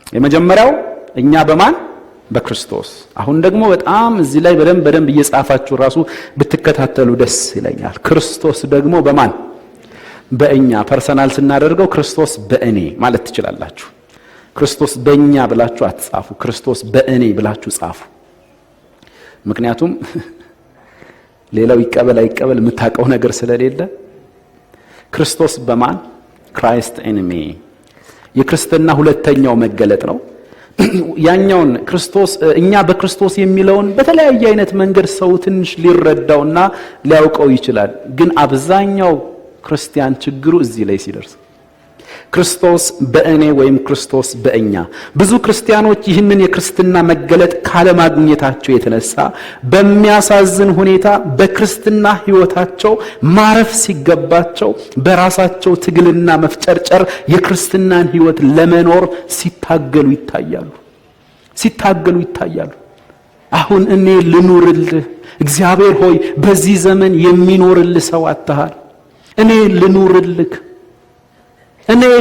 የመጀመሪያው እኛ በማን በክርስቶስ። አሁን ደግሞ በጣም እዚህ ላይ በደንብ እየጻፋችሁ ራሱ ብትከታተሉ ደስ ይለኛል። ክርስቶስ ደግሞ በማን በእኛ ፐርሰናል ስናደርገው ክርስቶስ በእኔ ማለት ትችላላችሁ። ክርስቶስ በእኛ ብላችሁ አትጻፉ፣ ክርስቶስ በእኔ ብላችሁ ጻፉ። ምክንያቱም ሌላው ይቀበል አይቀበል የምታውቀው ነገር ስለሌለ ክርስቶስ በማን ክራይስት ኢን ሚ የክርስትና ሁለተኛው መገለጥ ነው። ያኛውን ክርስቶስ እኛ በክርስቶስ የሚለውን በተለያየ አይነት መንገድ ሰው ትንሽ ሊረዳውና ሊያውቀው ይችላል። ግን አብዛኛው ክርስቲያን ችግሩ እዚህ ላይ ሲደርስ ክርስቶስ በእኔ ወይም ክርስቶስ በእኛ። ብዙ ክርስቲያኖች ይህንን የክርስትና መገለጥ ካለማግኘታቸው የተነሳ በሚያሳዝን ሁኔታ በክርስትና ሕይወታቸው ማረፍ ሲገባቸው በራሳቸው ትግልና መፍጨርጨር የክርስትናን ሕይወት ለመኖር ሲታገሉ ይታያሉ። አሁን እኔ ልኑርልህ፣ እግዚአብሔር ሆይ በዚህ ዘመን የሚኖርልህ ሰው አጥተሃል። እኔ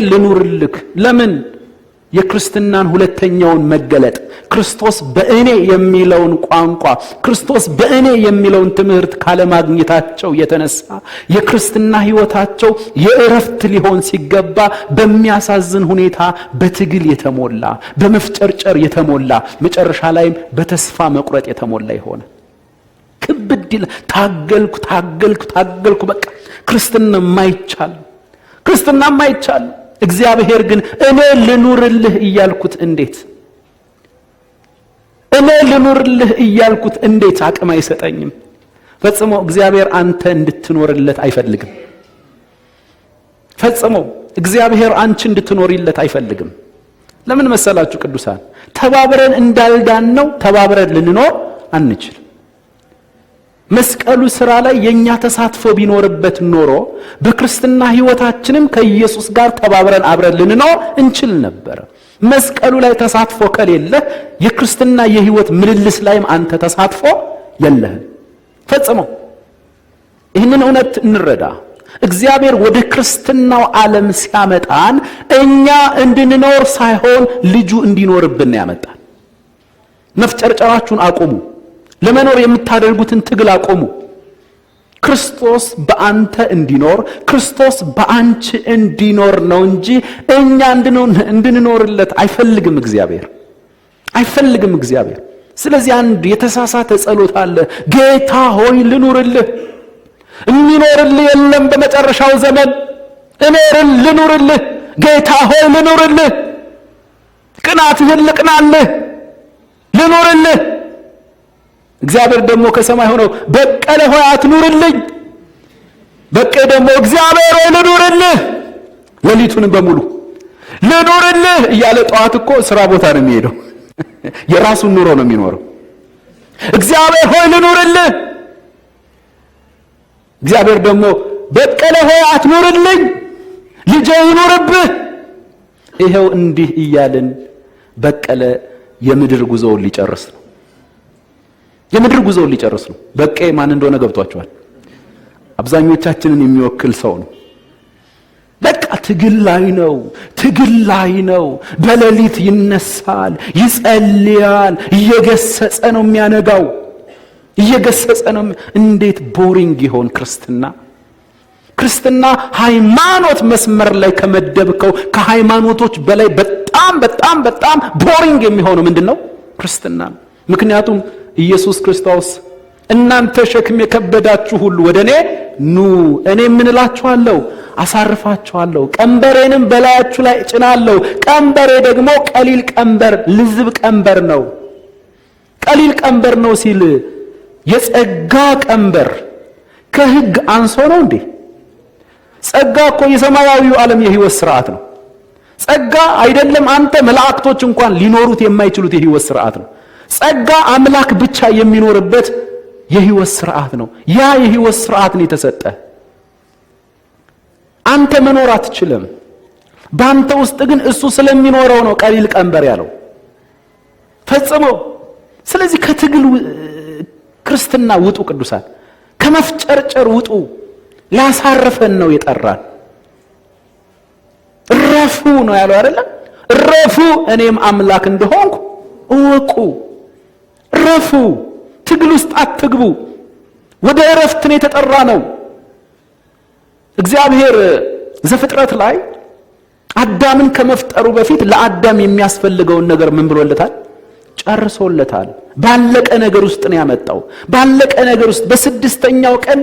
ልኑርልህ። ለምን? የክርስትናን ሁለተኛውን መገለጥ ክርስቶስ በእኔ የሚለውን ቋንቋ ክርስቶስ በእኔ የሚለውን ትምህርት ካለማግኘታቸው የተነሳ የክርስትና ሕይወታቸው የእረፍት ሊሆን ሲገባ በሚያሳዝን ሁኔታ በትግል የተሞላ በመፍጨርጨር የተሞላ መጨረሻ ላይም በተስፋ መቁረጥ የተሞላ ይሆነ። ክብድል ታገልኩ በቃ ክርስትና ማይቻል። እግዚአብሔር ግን እኔ ልኑርልህ እንዴት አቅም አይሰጠኝም? ፈጽሞ እግዚአብሔር አንተ እንድትኖርለት አይፈልግም። ፈጽሞ እግዚአብሔር አንቺ እንድትኖሪለት አይፈልግም። ለምን መሰላችሁ ቅዱሳን? ተባብረን እንዳልዳን ነው ተባብረን ልንኖር አንችል። መስቀሉ ሥራ ላይ የኛ ተሳትፎ ቢኖርበት ኖሮ በክርስትና ሕይወታችንም ከኢየሱስ ጋር ተባብረን አብረን ልንኖር እንችል ነበር። መስቀሉ ላይ ተሳትፎ ከሌለ የክርስትና የሕይወት ምልልስ ላይም አንተ ተሳትፎ የለህም። ፈጽሞ ይህንን እውነት እንረዳ። እግዚአብሔር ወደ ክርስትናው ዓለም ሲያመጣን እኛ እንድንኖር ሳይሆን ልጁ እንዲኖርብን ያመጣል። መፍጨርጨራችሁን አቁሙ። ለመኖር የምታደርጉትን ትግል አቁሙ። ክርስቶስ በአንተ እንዲኖር ክርስቶስ በአንቺ እንዲኖር ነው እንጂ እኛ እንድንኖርለት አይፈልግም እግዚአብሔር። ስለዚህ አንድ የተሳሳተ ጸሎት አለ። ጌታ ሆይ ልኑርልህ። የሚኖርልህ የለም በመጨረሻው ዘመን። እኔ ልኑርልህ ጌታ ሆይ ልኑርልህ። ቅናትህን ልቅናልህ፣ ልኑርልህ። እግዚአብሔር ደግሞ ከሰማይ ሆኖ በቀለ ሆይ አትኑርልኝ። በቀለ ደግሞ እግዚአብሔር ሆይ ልኑርልህ። ሌሊቱን በሙሉ ልኑርልህ እያለ ጠዋት እኮ ስራ ቦታ ነው የሚሄደው። የራሱን ኑሮ ነው የሚኖረው። እግዚአብሔር ሆይ ልኑርልህ። እግዚአብሔር ደግሞ በቀለ ሆይ አትኑርልኝ፣ ልጄ ይኑርብህ። ይሄው እንዲህ እያልን በቀለ የምድር ጉዞውን ሊጨርስ ነው። በቀ ማን እንደሆነ ገብቷቸዋል። አብዛኞቻችንን የሚወክል ሰው ነው። በቃ ትግል ላይ ነው። በሌሊት ይነሳል፣ ይጸልያል፣ እየገሰጸ ነው የሚያነጋው። እንዴት ቦሪንግ ይሆን ክርስትና ሃይማኖት መስመር ላይ ከመደብከው ከሃይማኖቶች በላይ በጣም ቦሪንግ የሚሆነው ምንድነው? ክርስትና። ምክንያቱም ኢየሱስ ክርስቶስ እናንተ ሸክም የከበዳችሁ ሁሉ ወደኔ ኑ፣ እኔ ምን እላችኋለሁ? አሳርፋችኋለሁ፣ ቀንበሬንም በላያችሁ ላይ እጭናለሁ። ቀንበሬ ደግሞ ቀሊል ቀንበር፣ ልዝብ ቀንበር ነው። ቀሊል ቀንበር ነው ሲል የጸጋ ቀንበር ከሕግ አንሶ ነው እንዴ? ጸጋ እኮ የሰማያዊው ዓለም የሕይወት ሥርዓት ነው። ጸጋ አይደለም አንተ መላእክቶች እንኳን ሊኖሩት የማይችሉት የሕይወት ሥርዓት ነው። ጸጋ አምላክ ብቻ የሚኖርበት የሕይወት ሥርዓት ነው። ያ የሕይወት ሥርዓት ነው የተሰጠ። አንተ መኖር አትችልም። በአንተ ውስጥ ግን እሱ ስለሚኖረው ነው ቀሊል ቀንበር ያለው ፈጽሞ። ስለዚህ ከትግል ክርስትና ውጡ ቅዱሳን፣ ከመፍጨርጨር ውጡ። ላሳረፈን ነው የጠራን። ረፉ ነው ያለው አይደል? እረፉ እኔም አምላክ እንደሆንኩ እወቁ። እረፉ። ትግል ውስጥ አትግቡ። ወደ እረፍት ነው የተጠራ ነው። እግዚአብሔር ዘፍጥረት ላይ አዳምን ከመፍጠሩ በፊት ለአዳም የሚያስፈልገውን ነገር ምን ብሎለታል? ጨርሶለታል። ባለቀ ነገር ውስጥ ነው ያመጣው። ባለቀ ነገር ውስጥ በስድስተኛው ቀን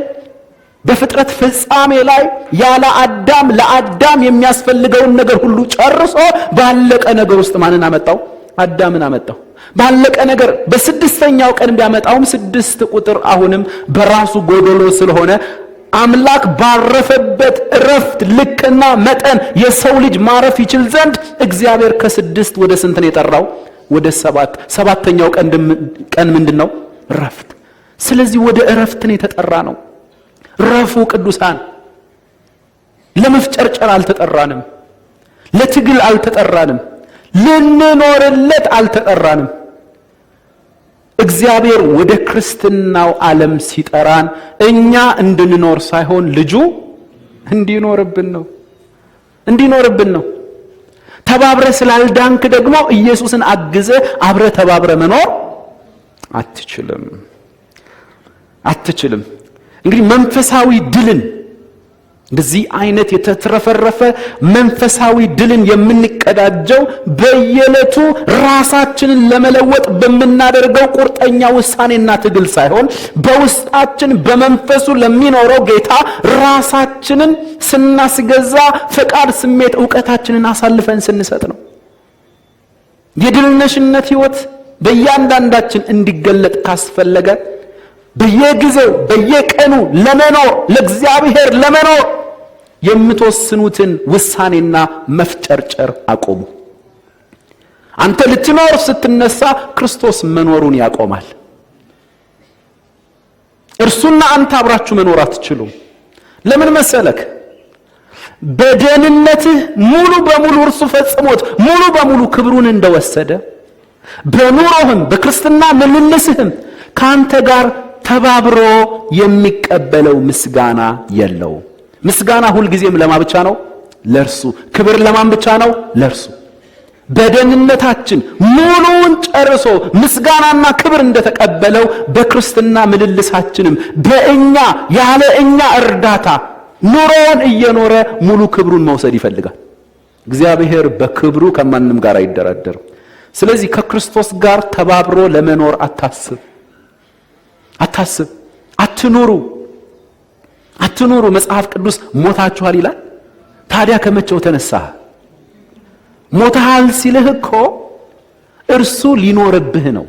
በፍጥረት ፍጻሜ ላይ ያለ አዳም ለአዳም የሚያስፈልገውን ነገር ሁሉ ጨርሶ ባለቀ ነገር ውስጥ ማንን አመጣው? አዳምን አመጣው። ባለቀ ነገር በስድስተኛው ቀን ቢያመጣውም 6 ቁጥር አሁንም በራሱ ጎደሎ ስለሆነ አምላክ ባረፈበት እረፍት ልክና መጠን የሰው ልጅ ማረፍ ይችል ዘንድ እግዚአብሔር ከ6 ወደ ስንት ነው የጠራው? ወደ 7። ሰባተኛው ቀን ምንድነው? እረፍት። ስለዚህ ወደ እረፍት ነው የተጠራ ነው። ረፉ ቅዱሳን። ለመፍጨርጨር አልተጠራንም። ለትግል አልተጠራንም። ልንኖርለት አልተጠራንም። እግዚአብሔር ወደ ክርስትናው ዓለም ሲጠራን እኛ እንድንኖር ሳይሆን ልጁ እንዲኖርብን ነው። ተባብረ ስላልዳንክ ደግሞ ኢየሱስን አግዘ አብረ ተባብረ መኖር አትችልም። እንግዲህ መንፈሳዊ ድልን እንደዚህ አይነት የተትረፈረፈ መንፈሳዊ ድልን የምንቀዳጀው በየዕለቱ ራሳችንን ለመለወጥ በምናደርገው ቁርጠኛ ውሳኔና ትግል ሳይሆን በውስጣችን በመንፈሱ ለሚኖረው ጌታ ራሳችንን ስናስገዛ ፈቃድ፣ ስሜት፣ ዕውቀታችንን አሳልፈን ስንሰጥ ነው። የድልነሽነት ሕይወት በእያንዳንዳችን እንዲገለጥ ካስፈለገ በየጊዜው በየቀኑ ለመኖር ለእግዚአብሔር ለመኖር የምትወስኑትን ውሳኔና መፍጨርጨር አቆሙ። አንተ ልትኖር ስትነሳ ክርስቶስ መኖሩን ያቆማል። እርሱና አንተ አብራችሁ መኖር አትችሉም። ለምን መሰለክ? በደህንነትህ ሙሉ በሙሉ እርሱ ፈጽሞት ሙሉ በሙሉ ክብሩን እንደወሰደ በኑሮህም በክርስትና ምልልስህም ካንተ ጋር ተባብሮ የሚቀበለው ምስጋና የለው። ምስጋና ሁልጊዜም ለማ ብቻ ነው? ለርሱ። ክብር ለማን ብቻ ነው? ለርሱ። በደህንነታችን ሙሉውን ጨርሶ ምስጋናና ክብር እንደተቀበለው በክርስትና ምልልሳችንም በእኛ ያለ እኛ እርዳታ ኑሮውን እየኖረ ሙሉ ክብሩን መውሰድ ይፈልጋል። እግዚአብሔር በክብሩ ከማንም ጋር አይደራደርም። ስለዚህ ከክርስቶስ ጋር ተባብሮ ለመኖር አታስብ። አትኑሩ። መጽሐፍ ቅዱስ ሞታችኋል ይላል። ታዲያ ከመቼው ተነሳህ? ሞታል ሲልህ እኮ እርሱ ሊኖርብህ ነው።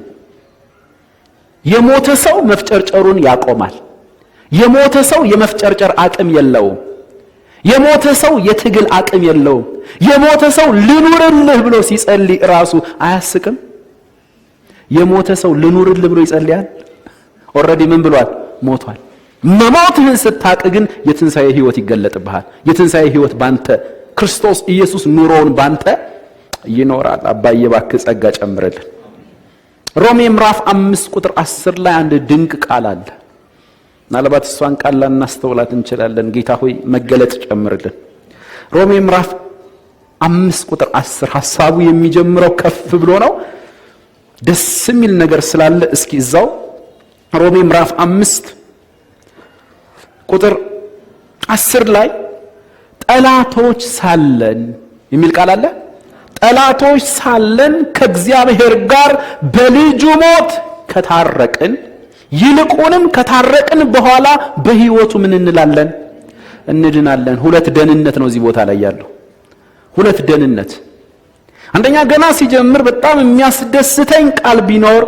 የሞተ ሰው መፍጨርጨሩን ያቆማል። የሞተ ሰው የመፍጨርጨር አቅም የለውም። የሞተ ሰው የትግል አቅም የለውም። የሞተ ሰው ልኑርልህ ብሎ ሲጸልይ ራሱ አያስቅም? የሞተ ሰው ልኑርልህ ብሎ ይጸልያል? ኦሬዲ ምን ብሏል? ሞቷል። መሞትህን ስታቅ ግን የትንሣኤ ሕይወት ይገለጥብሃል። የትንሣኤ ሕይወት ባንተ ክርስቶስ ኢየሱስ ኑሮውን ባንተ ይኖራል። አባዬ እባክህ ጸጋ ጨምርልን። ሮሜ ምዕራፍ 5 ቁጥር 10 ላይ አንድ ድንቅ ቃል አለ። ምናልባት እሷን ቃል ላናስተውላት እንችላለን። ጌታ ሆይ መገለጥ ጨምርልን። ሮሜ ምዕራፍ 5 ቁጥር 10 ሐሳቡ የሚጀምረው ከፍ ብሎ ነው። ደስ የሚል ነገር ስላለ እስኪ እዛው ሮሜ ምዕራፍ 5 ቁጥር 10 ላይ ጠላቶች ሳለን የሚል ቃል አለ። ጠላቶች ሳለን ከእግዚአብሔር ጋር በልጁ ሞት ከታረቅን፣ ይልቁንም ከታረቅን በኋላ በሕይወቱ ምን እንላለን? እንድናለን። ሁለት ደህንነት ነው እዚህ ቦታ ላይ ያለው። ሁለት ደህንነት። አንደኛ ገና ሲጀምር በጣም የሚያስደስተኝ ቃል ቢኖር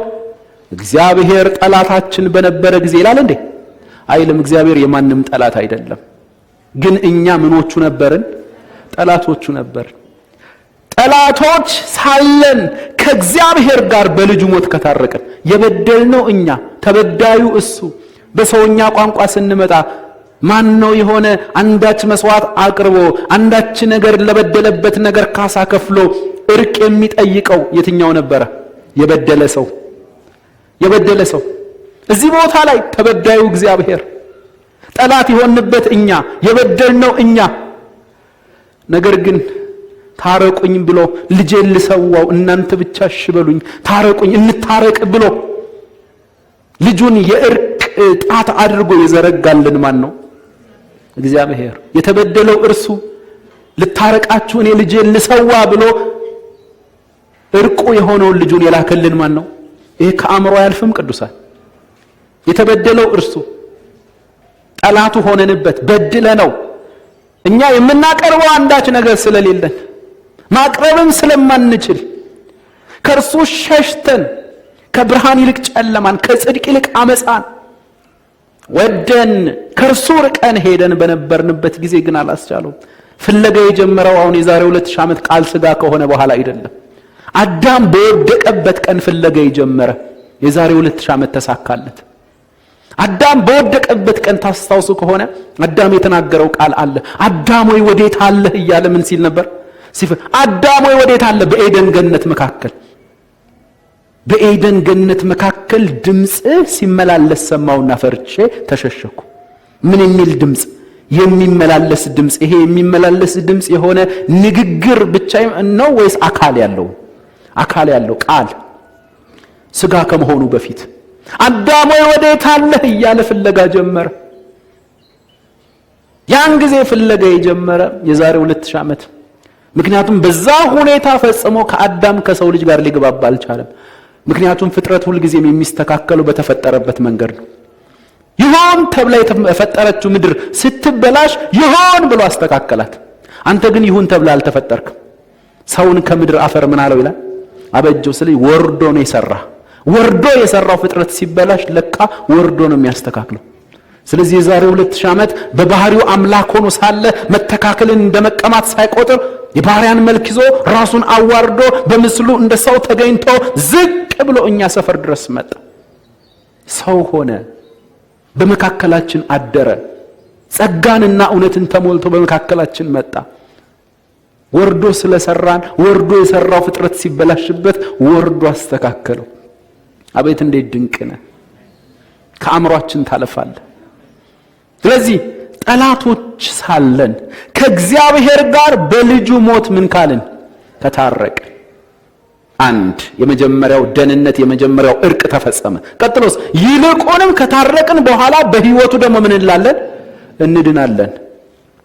እግዚአብሔር ጠላታችን በነበረ ጊዜ ይላል እንዴ? አይልም። እግዚአብሔር የማንም ጠላት አይደለም። ግን እኛ ምኖቹ ነበርን? ጠላቶቹ ነበርን። ጠላቶች ሳለን ከእግዚአብሔር ጋር በልጁ ሞት ከታረቅን፣ የበደልነው እኛ፣ ተበዳዩ እሱ። በሰውኛ ቋንቋ ስንመጣ ማን ነው የሆነ አንዳች መስዋዕት አቅርቦ አንዳች ነገር ለበደለበት ነገር ካሳ ከፍሎ እርቅ የሚጠይቀው የትኛው ነበረ? የበደለ ሰው። እዚህ ቦታ ላይ ተበዳዩ እግዚአብሔር፣ ጠላት የሆንበት እኛ፣ የበደልነው እኛ። ነገር ግን ታረቁኝ ብሎ ልጄን ልሰዋው እናንተ ብቻ እሺ በሉኝ ታረቁኝ እንታረቅ ብሎ ልጁን የእርቅ ጣት አድርጎ የዘረጋልን ማን ነው? እግዚአብሔር። የተበደለው እርሱ ልታረቃችሁ እኔ ልጄን ልሰዋ ብሎ እርቁ የሆነውን ልጁን የላከልን ማን ነው? ይሄ ከአእምሮ ያልፍም ቅዱሳን። የተበደለው እርሱ ጠላቱ ሆነንበት በድለ ነው እኛ የምናቀርበው አንዳች ነገር ስለሌለን ማቅረብም ስለማንችል ከእርሱ ሸሽተን ከብርሃን ይልቅ ጨለማን ከጽድቅ ይልቅ አመፃን ወደን ከእርሱ ርቀን ሄደን በነበርንበት ጊዜ ግን አላስቻለውም። ፍለጋ የጀመረው አሁን የዛሬ 2000 ዓመት ቃል ሥጋ ከሆነ በኋላ አይደለም። አዳም በወደቀበት ቀን ፍለጋ የጀመረ የዛሬ 2000 ዓመት ተሳካለት። አዳም በወደቀበት ቀን ታስታውሱ ከሆነ አዳም የተናገረው ቃል አለ። አዳም ወይ ወዴት አለህ እያለ ምን ሲል ነበር? አዳም ወይ ወዴት አለ? በኤደን ገነት መካከል በኤደን ገነት መካከል ድምጽ ሲመላለስ ሰማውና ፈርቼ ተሸሸኩ። ምን የሚል ድምጽ? የሚመላለስ ድምጽ። ይሄ የሚመላለስ ድምጽ የሆነ ንግግር ብቻ ነው ወይስ አካል ያለው? አካል ያለው ቃል ሥጋ ከመሆኑ በፊት አዳም ወይ ወዴት አለህ እያለ ፍለጋ ጀመረ። ያን ጊዜ ፍለጋ የጀመረ የዛሬ 2000 ዓመት። ምክንያቱም በዛ ሁኔታ ፈጽሞ ከአዳም ከሰው ልጅ ጋር ሊግባባ አልቻለም። ምክንያቱም ፍጥረት ሁሉ ጊዜም የሚስተካከለው በተፈጠረበት መንገድ ነው። ይሆን ተብላ የተፈጠረችው ምድር ስትበላሽ ይሆን ብሎ አስተካከላት። አንተ ግን ይሁን ተብላ አልተፈጠርክም። ሰውን ከምድር አፈር ምን አለው ይላል? አበጀው። ስለዚህ ወርዶ ነው የሰራ። ወርዶ የሰራው ፍጥረት ሲበላሽ ለካ ወርዶ ነው የሚያስተካክለው። ስለዚህ የዛሬ 2000 ዓመት በባህሪው አምላክ ሆኖ ሳለ መተካከልን እንደመቀማት ሳይቆጥር የባሪያን መልክ ይዞ ራሱን አዋርዶ በምስሉ እንደ ሰው ተገኝቶ ዝቅ ብሎ እኛ ሰፈር ድረስ መጣ። ሰው ሆነ፣ በመካከላችን አደረ። ጸጋንና እውነትን ተሞልቶ በመካከላችን መጣ። ወርዶ ስለሰራን ወርዶ የሰራው ፍጥረት ሲበላሽበት ወርዶ አስተካከለው። አቤት እንዴት ድንቅ ነህ! ከአእምሯችን ታለፋለህ። ስለዚህ ጠላቶች ሳለን ከእግዚአብሔር ጋር በልጁ ሞት ምን ካልን? ከታረቅ። አንድ የመጀመሪያው ደህንነት የመጀመሪያው እርቅ ተፈጸመ። ቀጥሎስ ይልቁንም ከታረቅን በኋላ በሕይወቱ ደግሞ ምን እንላለን? እንድናለን።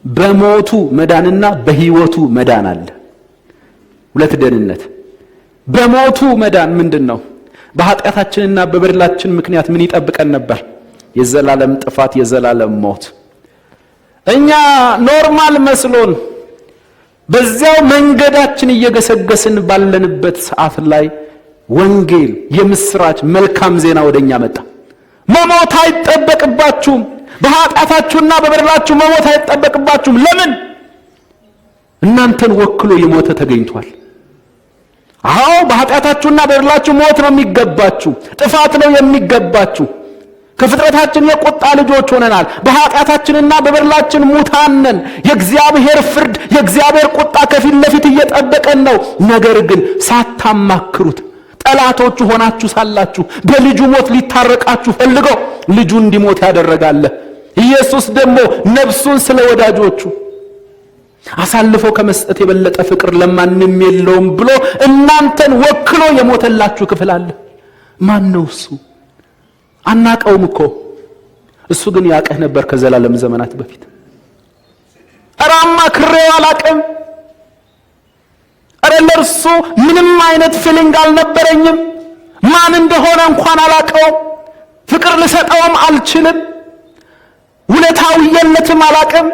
በሞቱ መዳንና በሕይወቱ መዳን አለ። ሁለት ደህንነት። በሞቱ መዳን ምንድን ነው? በኃጢአታችንና በበደላችን ምክንያት ምን ይጠብቀን ነበር? የዘላለም ጥፋት፣ የዘላለም ሞት። እኛ ኖርማል መስሎን በዚያው መንገዳችን እየገሰገስን ባለንበት ሰዓት ላይ ወንጌል፣ የምስራች፣ መልካም ዜና ወደኛ መጣ። መሞት አይጠበቅባችሁም፣ በኃጢአታችሁና በበደላችሁ መሞት አይጠበቅባችሁም። ለምን? እናንተን ወክሎ የሞተ ተገኝቷል። አዎ በኃጢአታችሁና በበደላችሁ ሞት ነው የሚገባችሁ፣ ጥፋት ነው የሚገባችሁ። ከፍጥረታችን የቁጣ ልጆች ሆነናል። በኃጢአታችንና በበደላችን ሙታን ነን። የእግዚአብሔር ፍርድ፣ የእግዚአብሔር ቁጣ ከፊት ለፊት እየጠበቀን ነው። ነገር ግን ሳታማክሩት ጠላቶቹ ሆናችሁ ሳላችሁ በልጁ ሞት ሊታረቃችሁ ፈልጎ ልጁ እንዲሞት ያደረጋለ። ኢየሱስ ደግሞ ነፍሱን ስለ ወዳጆቹ አሳልፎ ከመስጠት የበለጠ ፍቅር ለማንም የለውም ብሎ እናንተን ወክሎ የሞተላችሁ ክፍል አለ። ማን ነው እሱ? አናቀውም እኮ። እሱ ግን ያቀህ ነበር ከዘላለም ዘመናት በፊት። አራማ ክሬው አላቀም። አረ ለርሱ ምንም አይነት ፊሊንግ አልነበረኝም። ማን እንደሆነ እንኳን አላቀው። ፍቅር ልሰጠውም አልችልም። ውለታው የለትም አላቀም።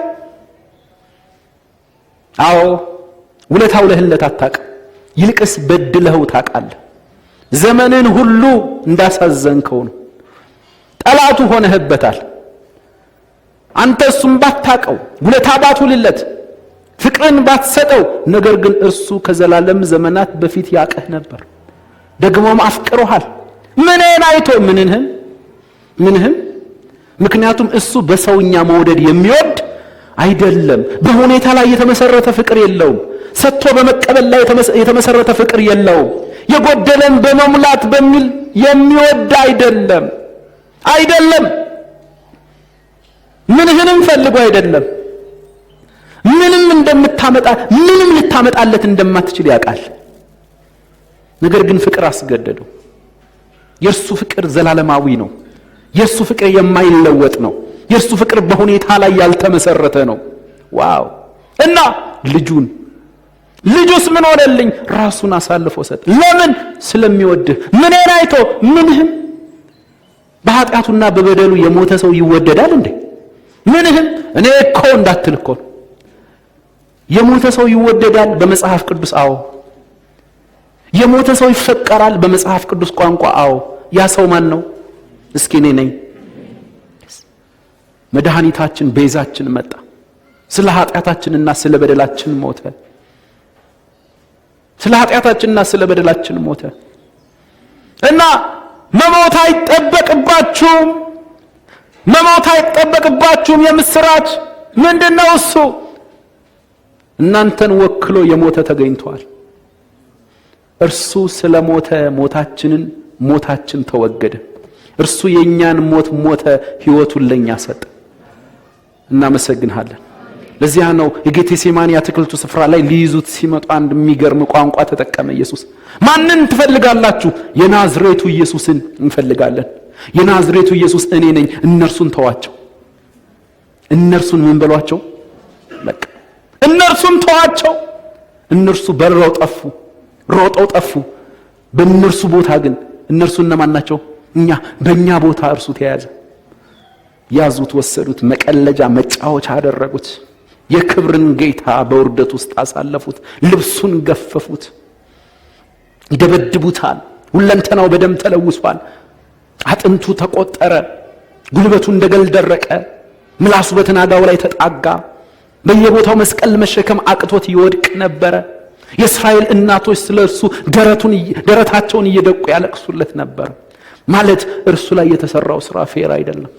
አዎ ውለታው ለህለት አታውቅም። ይልቅስ በድለኸው ታውቃለህ። ዘመንን ሁሉ እንዳሳዘንከው ነው። ጠላቱ ሆነህበታል። አንተ እሱም ባታውቀው፣ ውለታ ባትውልለት፣ ፍቅርን ባትሰጠው፣ ነገር ግን እርሱ ከዘላለም ዘመናት በፊት ያቀህ ነበር። ደግሞም አፍቅሮሃል። ምንን አይቶ? ምንህም። ምክንያቱም እሱ በሰውኛ መውደድ የሚወድ አይደለም። በሁኔታ ላይ የተመሰረተ ፍቅር የለውም። ሰጥቶ በመቀበል ላይ የተመሰረተ ፍቅር የለውም። የጎደለን በመሙላት በሚል የሚወድ አይደለም። ምንህንም ፈልጎ አይደለም። ምንም እንደምታመጣ ምንም ልታመጣለት እንደማትችል ያውቃል። ነገር ግን ፍቅር አስገደደው። የእርሱ ፍቅር ዘላለማዊ ነው። የእርሱ ፍቅር የማይለወጥ ነው። የእርሱ ፍቅር በሁኔታ ላይ ያልተመሰረተ ነው። ዋው! እና ልጁስ ምን ሆነልኝ? ራሱን አሳልፎ ሰጠ። ለምን? ስለሚወድህ። ምንን አይቶ? ምንህም። በኃጢአቱና በበደሉ የሞተ ሰው ይወደዳል እንዴ? ምንህም። እኔ እኮ እንዳትል እኮ የሞተ ሰው ይወደዳል በመጽሐፍ ቅዱስ? አዎ። የሞተ ሰው ይፈቀራል በመጽሐፍ ቅዱስ ቋንቋ? አዎ። ያ ሰው ማን ነው? እስኪ እኔ ነኝ። መድኃኒታችን ቤዛችን መጣ። ስለ ኃጢአታችንና ስለ በደላችን ሞተ። ስለ ኃጢአታችንና ስለ በደላችን ሞተ። እና መሞት አይጠበቅባችሁም። የምስራች ምንድነው እሱ? እናንተን ወክሎ የሞተ ተገኝቷል። እርሱ ስለ ሞተ ሞታችን ተወገደ። እርሱ የኛን ሞት ሞተ፣ ሕይወቱን ለኛ ሰጠ። እናመሰግንሃለን። ለዚያ ነው የጌቴሴማኒ አትክልቱ ስፍራ ላይ ሊይዙት ሲመጡ አንድ የሚገርም ቋንቋ ተጠቀመ ኢየሱስ። ማንን ትፈልጋላችሁ? የናዝሬቱ ኢየሱስን እንፈልጋለን። የናዝሬቱ ኢየሱስ እኔ ነኝ። እነርሱን ተዋቸው። እነርሱን ምን በሏቸው? በቃ እነርሱን ተዋቸው። እነርሱ ሮጠው ጠፉ። በእነርሱ ቦታ ግን እነርሱ እነማን ናቸው? እኛ። በእኛ ቦታ እርሱ ተያዘ። ያዙት፣ ወሰዱት፣ መቀለጃ መጫወቻ አደረጉት። የክብርን ጌታ በውርደት ውስጥ አሳለፉት። ልብሱን ገፈፉት፣ ይደበድቡታል። ሁለንተናው በደም ተለውሷል። አጥንቱ ተቆጠረ፣ ጉልበቱ እንደገል ደረቀ፣ ምላሱ በተናጋው ላይ ተጣጋ። በየቦታው መስቀል መሸከም አቅቶት ይወድቅ ነበረ። የእስራኤል እናቶች ስለርሱ ደረታቸውን እየደቁ ያለቅሱለት ነበር። ማለት እርሱ ላይ የተሰራው ስራ ፌር አይደለም።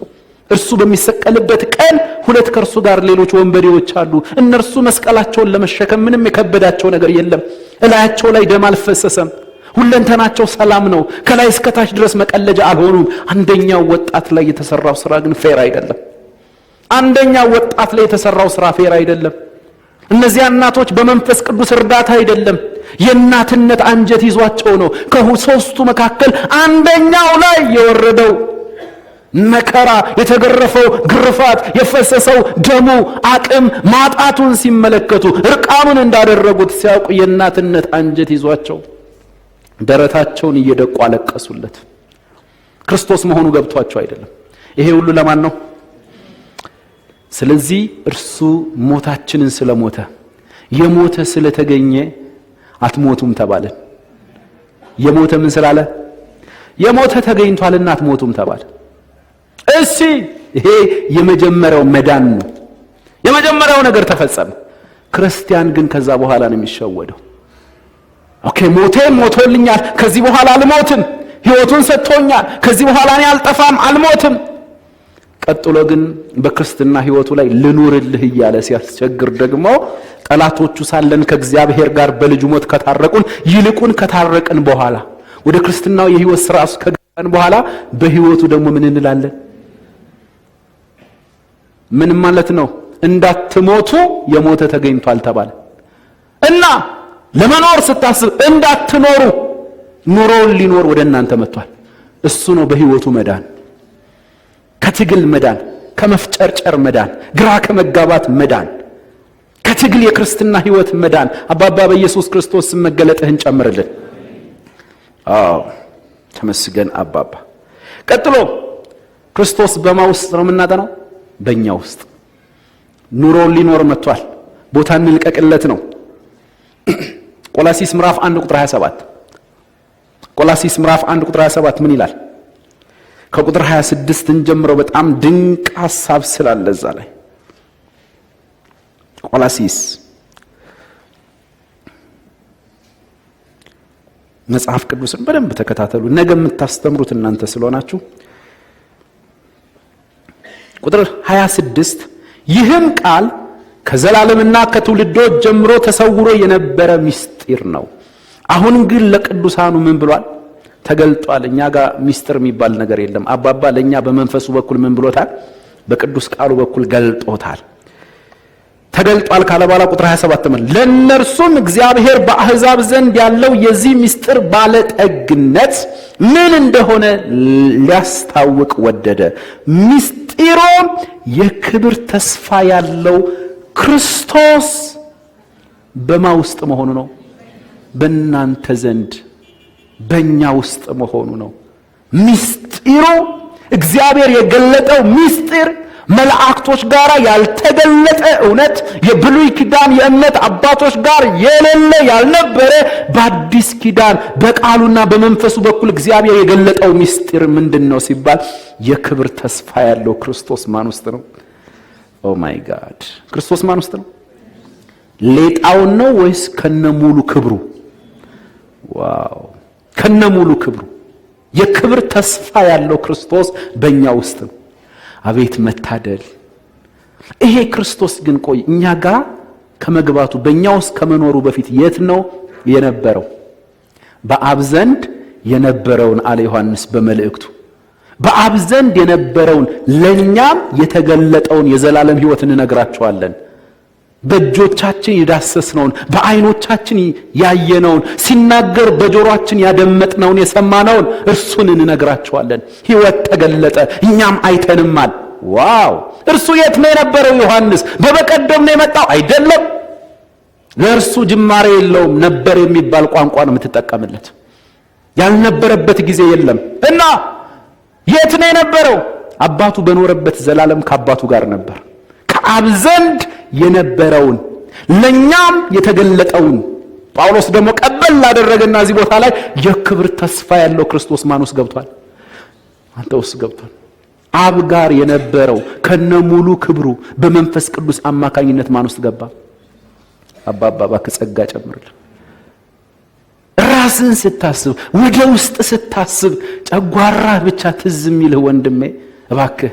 እርሱ በሚሰቀልበት ቀን ሁለት ከርሱ ጋር ሌሎች ወንበዴዎች አሉ። እነርሱ መስቀላቸውን ለመሸከም ምንም የከበዳቸው ነገር የለም። እላያቸው ላይ ደም አልፈሰሰም። ሁለንተናቸው ሰላም ነው። ከላይ እስከ ታች ድረስ መቀለጃ አልሆኑም። አንደኛው ወጣት ላይ የተሰራው ስራ ግን ፌር አይደለም። እነዚያ እናቶች በመንፈስ ቅዱስ እርዳታ አይደለም፣ የእናትነት አንጀት ይዟቸው ነው። ከሶስቱ መካከል አንደኛው ላይ የወረደው መከራ፣ የተገረፈው ግርፋት፣ የፈሰሰው ደሙ አቅም ማጣቱን ሲመለከቱ፣ እርቃኑን እንዳደረጉት ሲያውቁ የእናትነት አንጀት ይዟቸው ደረታቸውን እየደቁ አለቀሱለት። ክርስቶስ መሆኑ ገብቷቸው አይደለም። ይሄ ሁሉ ለማን ነው? ስለዚህ እርሱ ሞታችንን ስለሞተ የሞተ ስለተገኘ አትሞቱም ተባለ። የሞተ ምን ስላለ? የሞተ ተገኝቷልና አትሞቱም ተባለ። እሺ፣ ይሄ የመጀመሪያው መዳን ነው። የመጀመሪያው ነገር ተፈጸመ። ክርስቲያን ግን ከዛ በኋላ ነው የሚሸወደው። ኦኬ፣ ሞቶልኛል፣ ከዚህ በኋላ አልሞትም። ሕይወቱን ሰጥቶኛል፣ ከዚህ በኋላ እኔ አልጠፋም፣ አልሞትም። ቀጥሎ ግን በክርስትና ሕይወቱ ላይ ልኑርልህ እያለ ሲያስቸግር ደግሞ ጠላቶቹ ሳለን ከእግዚአብሔር ጋር በልጁ ሞት ከታረቁን ይልቁን ከታረቅን በኋላ ወደ ክርስትናው የሕይወት ሥራ ከገባን በኋላ በሕይወቱ ደግሞ ምን እንላለን? ምን ማለት ነው? እንዳትሞቱ የሞተ ተገኝቷል ተባለ እና ለመኖር ስታስብ እንዳትኖሩ ኑሮውን ሊኖር ወደ እናንተ መጥቷል። እሱ ነው በሕይወቱ መዳን፣ ከትግል መዳን፣ ከመፍጨርጨር መዳን፣ ግራ ከመጋባት መዳን፣ ከትግል የክርስትና ሕይወት መዳን። አባባ በኢየሱስ ክርስቶስ መገለጥህን ጨምርልን። ተመስገን አባባ። ቀጥሎ ክርስቶስ በማ ውስጥ ነው የምናጠናው? በእኛ ውስጥ ኑሮውን ሊኖር መጥቷል። ቦታ እንልቀቅለት ነው። ቆላሲስ ምዕራፍ 1 ቁጥር 27 ቆላሲስ ምዕራፍ 1 ቁጥር 27 ምን ይላል? ከቁጥር 26 እንጀምረው። በጣም ድንቅ ሐሳብ ስላለ እዛ ላይ ቆላሲስ መጽሐፍ ቅዱስን በደንብ ተከታተሉ። ነገ የምታስተምሩት እናንተ ስለሆናችሁ። ቁጥር 26 ይህም ቃል ከዘላለምና ከትውልዶች ጀምሮ ተሰውሮ የነበረ ምስጢር ነው፣ አሁን ግን ለቅዱሳኑ ምን ብሏል? ተገልጧል። እኛ ጋር ምስጢር የሚባል ነገር የለም። አባባ ለኛ በመንፈሱ በኩል ምን ብሎታል? በቅዱስ ቃሉ በኩል ገልጦታል። ተገልጧል ካለ በኋላ ቁጥር 27 ለእነርሱም እግዚአብሔር በአሕዛብ ዘንድ ያለው የዚህ ምስጢር ባለጠግነት ምን እንደሆነ ሊያስታውቅ ወደደ። ምስጢሩም የክብር ተስፋ ያለው ክርስቶስ በማ ውስጥ መሆኑ ነው? በእናንተ ዘንድ በእኛ ውስጥ መሆኑ ነው። ምስጢሩ እግዚአብሔር የገለጠው ምስጢር መላእክቶች ጋር ያልተገለጠ እውነት፣ የብሉይ ኪዳን የእምነት አባቶች ጋር የሌለ ያልነበረ በአዲስ ኪዳን በቃሉና በመንፈሱ በኩል እግዚአብሔር የገለጠው ምስጢር ምንድነው ሲባል የክብር ተስፋ ያለው ክርስቶስ ማን ውስጥ ነው? ኦ ማይ ጋድ! ክርስቶስ ማን ውስጥ ነው? ሌጣውን ነው ወይስ ከነሙሉ ክብሩ? ዋው! ከነሙሉ ክብሩ የክብር ተስፋ ያለው ክርስቶስ በእኛ ውስጥ ነው። አቤት መታደል! ይሄ ክርስቶስ ግን ቆይ እኛ ጋር ከመግባቱ በእኛ ውስጥ ከመኖሩ በፊት የት ነው የነበረው? በአብ ዘንድ የነበረውን አለ ዮሐንስ በመልእክቱ። በአብ ዘንድ የነበረውን ለኛም የተገለጠውን የዘላለም ሕይወት እንነግራቸዋለን። በእጆቻችን የዳሰስነውን በዓይኖቻችን ያየነውን ሲናገር በጆሮአችን ያደመጥነውን የሰማነውን እርሱን እንነግራቸዋለን። ሕይወት ተገለጠ፣ እኛም አይተንማል። ዋው! እርሱ የት ነው የነበረው? ዮሐንስ በበቀደም ነው የመጣው አይደለም። ለእርሱ ጅማሬ የለውም። ነበር የሚባል ቋንቋ ነው የምትጠቀምለት። ያልነበረበት ጊዜ የለም። እና የት ነው የነበረው? አባቱ በኖረበት ዘላለም ከአባቱ ጋር ነበር። ከአብ ዘንድ የነበረውን ለኛም የተገለጠውን ጳውሎስ ደግሞ ቀበል ላደረገና እዚህ ቦታ ላይ የክብር ተስፋ ያለው ክርስቶስ ማን ውስጥ ገብቷል? አንተ ውስጥ ገብቷል። አብ ጋር የነበረው ከነሙሉ ክብሩ በመንፈስ ቅዱስ አማካኝነት ማን ውስጥ ገባ? አባባ ከጸጋ ጨምርልን። ራስን ስታስብ ወደ ውስጥ ስታስብ ጨጓራ ብቻ ትዝ የሚልህ ወንድሜ እባክህ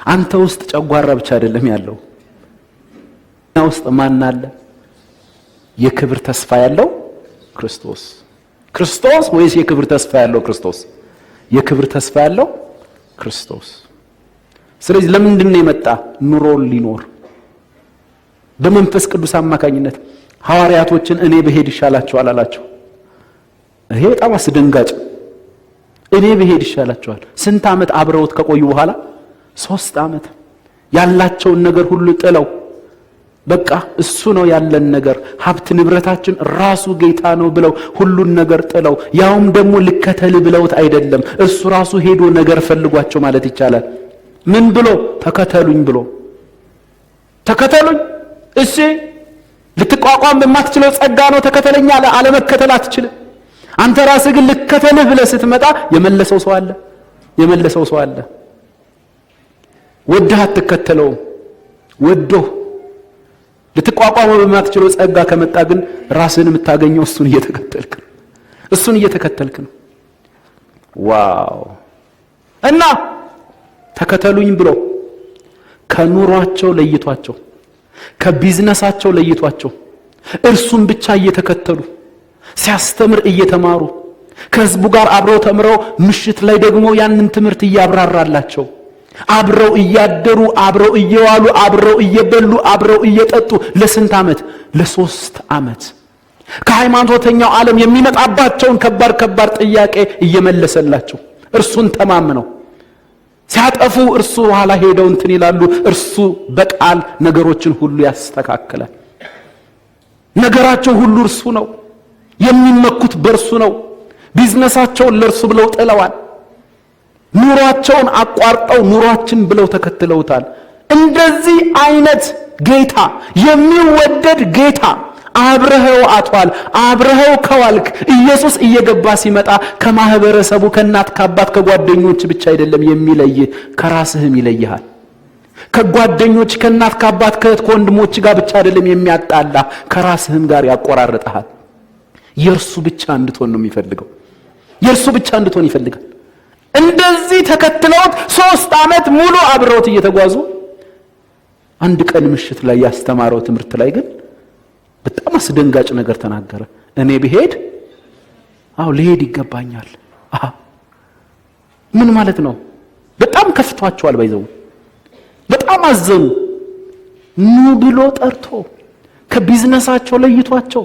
አንተ ውስጥ ጨጓራ ብቻ አይደለም ያለው። ውስጥ ማን አለ? የክብር ተስፋ ያለው ክርስቶስ። ክርስቶስ ወይስ የክብር ተስፋ ያለው ክርስቶስ? የክብር ተስፋ ያለው ክርስቶስ። ስለዚህ ለምንድን ነው የመጣ? ኑሮን ሊኖር በመንፈስ ቅዱስ አማካኝነት። ሐዋርያቶችን እኔ በሄድ ይሻላችኋል አላቸው። ይሄ በጣም አስደንጋጭ። እኔ በሄድ ይሻላችኋል። ስንት ዓመት አብረውት ከቆዩ በኋላ 3 ዓመት ያላቸውን ነገር ሁሉ ጥለው በቃ እሱ ነው ያለን ነገር፣ ሀብት ንብረታችን ራሱ ጌታ ነው ብለው ሁሉን ነገር ጥለው፣ ያውም ደግሞ ልከተል ብለውት አይደለም፣ እሱ ራሱ ሄዶ ነገር ፈልጓቸው ማለት ይቻላል። ምን ብሎ? ተከተሉኝ ብሎ። ተከተሉኝ። እሺ ልትቋቋም በማትችለው ጸጋ ነው ተከተለኛ አለ። አለመከተል አትችልም። አንተ ራስህ ግን ልከተልህ ብለህ ስትመጣ የመለሰው ሰው አለ። የመለሰው ሰው አለ። ወደህ አትከተለውም። ወዶ ልትቋቋመው በማትችለው ጸጋ ከመጣ ግን ራስህን የምታገኘው እሱን እየተከተልክ ነው። እሱን እየተከተልክ ነው። ዋው! እና ተከተሉኝ ብሎ ከኑሯቸው ለይቷቸው፣ ከቢዝነሳቸው ለይቷቸው እርሱን ብቻ እየተከተሉ ሲያስተምር እየተማሩ ከሕዝቡ ጋር አብረው ተምረው ምሽት ላይ ደግሞ ያንን ትምህርት እያብራራላቸው አብረው እያደሩ አብረው እየዋሉ አብረው እየበሉ አብረው እየጠጡ ለስንት ዓመት? ለ3 ዓመት ከሃይማኖተኛው ዓለም የሚመጣባቸውን ከባድ ጥያቄ እየመለሰላቸው እርሱን ተማምነው ሲያጠፉ እርሱ ኋላ ሄደው እንትን ይላሉ። እርሱ በቃል ነገሮችን ሁሉ ያስተካክላል። ነገራቸው ሁሉ እርሱ ነው። የሚመኩት በእርሱ ነው። ቢዝነሳቸውን ለእርሱ ብለው ጥለዋል። ኑሯቸውን አቋርጠው ኑሯችን ብለው ተከትለውታል። እንደዚህ አይነት ጌታ፣ የሚወደድ ጌታ አብረኸው አጥዋል። አብረኸው ከዋልክ ኢየሱስ እየገባ ሲመጣ ከማህበረሰቡ ከእናት ከአባት ከጓደኞች ብቻ አይደለም የሚለይ፣ ከራስህም ይለይሃል። ከጓደኞች ከእናት ከአባት ከእህት ከወንድሞች ጋር ብቻ አይደለም የሚያጣላ፣ ከራስህም ጋር ያቆራርጠሃል። የእርሱ ብቻ እንድትሆን ነው የሚፈልገው። የእርሱ ብቻ እንድትሆን ይፈልጋል። እንደዚህ ተከትለውት 3 ዓመት ሙሉ አብረውት እየተጓዙ አንድ ቀን ምሽት ላይ ያስተማረው ትምህርት ላይ ግን በጣም አስደንጋጭ ነገር ተናገረ። እኔ ብሄድ ልሄድ ይገባኛል። ምን ማለት ነው? በጣም ከፍቷቸዋል። ባይዘው በጣም አዘኑ። ኑ ብሎ ጠርቶ ከቢዝነሳቸው ለይቷቸው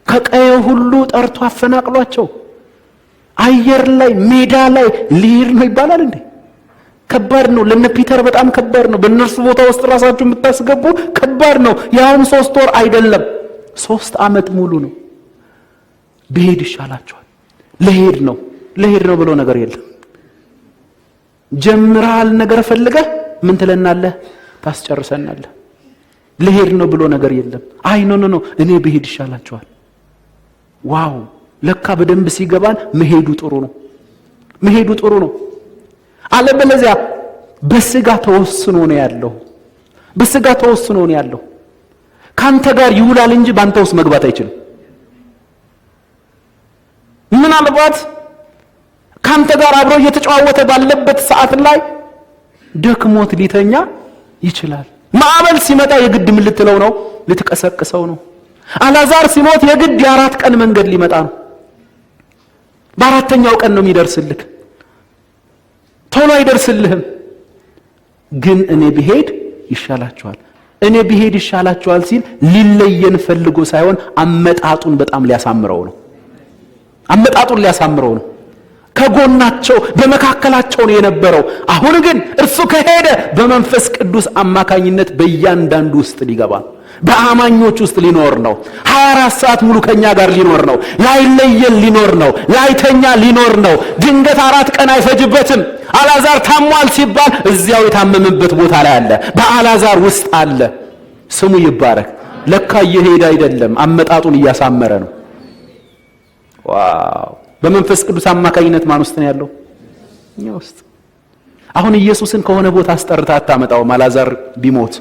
ከቀየው ሁሉ ጠርቶ አፈናቅሏቸው አየር ላይ ሜዳ ላይ ሊሄድ ነው ይባላል እንዴ? ከባድ ነው። ለነ ፒተር በጣም ከባድ ነው። በእነርሱ ቦታ ውስጥ ራሳችሁ የምታስገቡ ከባድ ነው። ያውን 3 ወር አይደለም 3 ዓመት ሙሉ ነው። ብሄድ ይሻላችኋል። ለሄድ ነው ብሎ ነገር የለም። ጀምራል ነገር ፈልገህ ምን ትለናለህ? ታስጨርሰናለህ። ለሄድ ነው ብሎ ነገር የለም። አይ ኖ እኔ ብሄድ ይሻላችኋል። ዋው ለካ በደንብ ሲገባን መሄዱ ጥሩ ነው። አለበለዚያ በስጋ ተወስኖ ነው ያለው። ካንተ ጋር ይውላል እንጂ ባንተ ውስጥ መግባት አይችልም። ምናልባት ካንተ ጋር አብሮ እየተጫወተ ባለበት ሰዓት ላይ ደክሞት ሊተኛ ይችላል። ማዕበል ሲመጣ የግድ ምን ልትለው ነው? ልትቀሰቅሰው ነው። አልዓዛር ሲሞት የግድ የ4 ቀን መንገድ ሊመጣ ነው። በ4ኛው ቀን ነው የሚደርስልህ። ቶሎ አይደርስልህም። ግን እኔ ብሄድ ይሻላችኋል ሲል ሊለየን ፈልጎ ሳይሆን አመጣጡን በጣም ሊያሳምረው ነው። ከጎናቸው በመካከላቸው ነው የነበረው። አሁን ግን እርሱ ከሄደ በመንፈስ ቅዱስ አማካኝነት በእያንዳንዱ ውስጥ ሊገባ በአማኞች ውስጥ ሊኖር ነው። 24 ሰዓት ሙሉ ከኛ ጋር ሊኖር ነው። ላይለየን ሊኖር ነው። ላይተኛ ሊኖር ነው። ድንገት 4 ቀን አይፈጅበትም። አልዓዛር ታሟል ሲባል እዚያው የታመመበት ቦታ ላይ አለ። በአልዓዛር ውስጥ አለ። ስሙ ይባረክ። ለካ እየሄደ አይደለም፣ አመጣጡን እያሳመረ ነው። ዋው! በመንፈስ ቅዱስ አማካኝነት ማን ውስጥ ነው ያለው? እኛ ውስጥ። አሁን ኢየሱስን ከሆነ ቦታ አስጠርታ አታመጣውም። አልዓዛር ቢሞት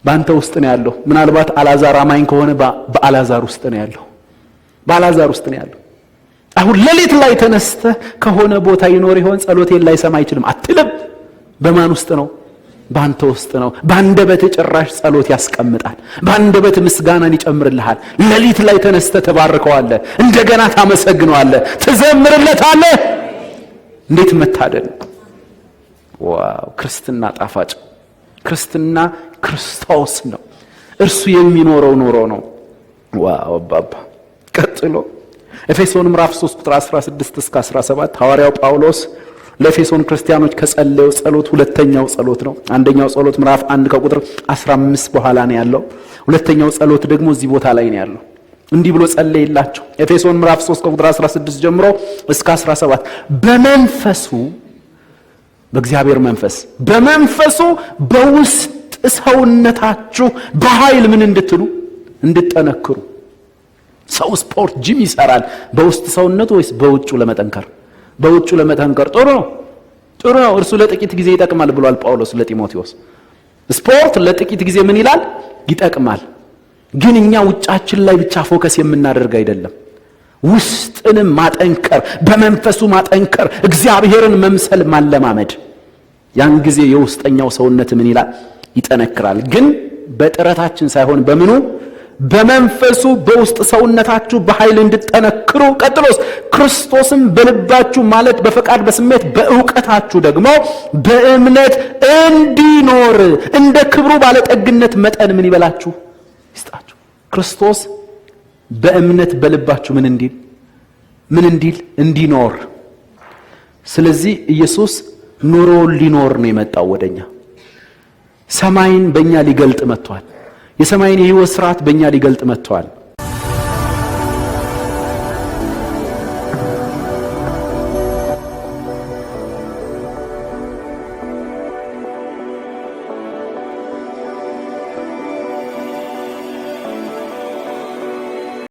ባንተ ውስጥ ነው ያለው። ምናልባት አልዓዛር አማኝ ከሆነ በአልዓዛር ውስጥ ነው ያለው። አሁን ሌሊት ላይ ተነስተ ከሆነ ቦታ ይኖር ይሆን? ጸሎቴን ላይሰማ አይችልም አትልም። በማን ውስጥ ነው? ባንተ ውስጥ ነው። ባንደበት ጭራሽ ጸሎት ያስቀምጣል። ባንደበት ምስጋናን ይጨምርልሃል። ሌሊት ላይ ተነስተ ተባርከዋለህ፣ እንደገና ታመሰግነዋለህ፣ ትዘምርለታለህ። እንዴት መታደል! ዋው! ክርስትና ጣፋጭ ክርስትና ክርስቶስ ነው። እርሱ የሚኖረው ኑሮ ነው። ዋው አባባ! ቀጥሎ ኤፌሶን ምዕራፍ 3 ቁጥር 16 እስከ 17 ሐዋርያው ጳውሎስ ለኤፌሶን ክርስቲያኖች ከጸለየው ጸሎት ሁለተኛው ጸሎት ነው። አንደኛው ጸሎት ምዕራፍ 1 ከቁጥር 15 በኋላ ነው ያለው። ሁለተኛው ጸሎት ደግሞ እዚህ ቦታ ላይ ነው ያለው። እንዲህ ብሎ ጸለየላቸው። ኤፌሶን ምዕራፍ 3 ከቁጥር 16 ጀምሮ እስከ 17 በእግዚአብሔር መንፈስ በመንፈሱ በውስጥ ሰውነታችሁ በኃይል ምን እንድትጠነክሩ። ሰው ስፖርት ጂም ይሰራል በውስጥ ሰውነቱ ወይስ በውጭው ለመጠንከር? በውጭው ለመጠንከር ጥሩ ነው። እርሱ ለጥቂት ጊዜ ይጠቅማል ብሏል ጳውሎስ ለጢሞቴዎስ። ስፖርት ለጥቂት ጊዜ ምን ይላል? ይጠቅማል። ግን እኛ ውጫችን ላይ ብቻ ፎከስ የምናደርግ አይደለም። ውስጥንም ማጠንከር፣ በመንፈሱ ማጠንከር፣ እግዚአብሔርን መምሰል ማለማመድ። ያን ጊዜ የውስጠኛው ሰውነት ምን ይላል? ይጠነክራል። ግን በጥረታችን ሳይሆን በመንፈሱ በውስጥ ሰውነታችሁ በኃይል እንድትጠነክሩ። ቀጥሎስ ክርስቶስም በልባችሁ ማለት በፈቃድ በስሜት በእውቀታችሁ ደግሞ በእምነት እንዲኖር እንደ ክብሩ ባለጠግነት መጠን ምን ይበላችሁ? ይስጣችሁ። ክርስቶስ በእምነት በልባችሁ እንዲኖር። ስለዚህ ኢየሱስ ኑሮውን ሊኖር ነው የመጣው ወደኛ። ሰማይን በእኛ ሊገልጥ መጥቷል። የሰማይን የሕይወት ሥርዓት በእኛ ሊገልጥ መጥቷል።